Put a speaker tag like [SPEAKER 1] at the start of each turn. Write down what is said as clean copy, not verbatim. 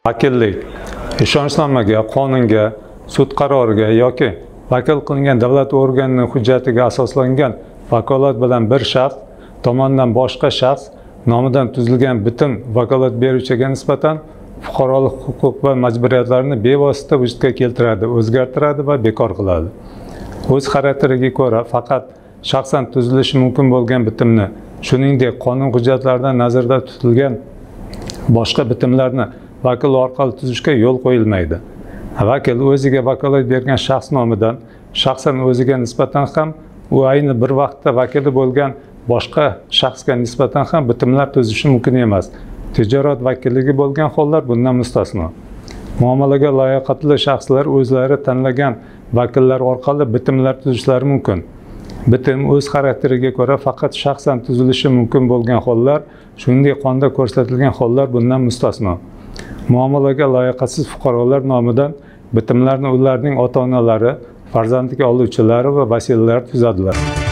[SPEAKER 1] Vakillik ishonchnomaga, qonunga, sud qaroriga yoki vakil qilingan davlat organining hujjatiga asoslangan vakolat bilan bir shaxs tomonidan boshqa shaxs nomidan tuzilgan bitim vakolat beruvchiga nisbatan fuqarolik huquq va majburiyatlarini bevosita vujudga keltiradi, o'zgartiradi va bekor qiladi. O'z xarakteriga ko'ra faqat shaxsan tuzilishi mumkin bo'lgan bitimni, shuningdek qonun hujjatlaridan nazarda tutilgan boshqa bitimlarni vakil orqali tuzishga yo'l qo'yilmaydi. Vakil o'ziga vakolat bergan shaxs nomidan shaxsan o'ziga nisbatan ham u ayni bir vaqtda vakili bo'lgan boshqa shaxsga nisbatan ham bitimlar tuzishi mumkin emas. Tijorat vakilligi bo'lgan hollar bundan mustasno. Muomalaga layoqatli shaxslar o'zlari tanlagan vakillar orqali bitimlar tuzishlari mumkin. Bitim o'z xarakteriga ko'ra faqat shaxsan tuzilishi mumkin bo'lgan hollar, shuningdek qonunda ko'rsatilgan hollar bundan mustasno. Muomalaga layoqatsiz fuqarolar nomidan bitimlarni ularning ota-onalari, farzandlik oluvchilari va vasilalari tuzadilar.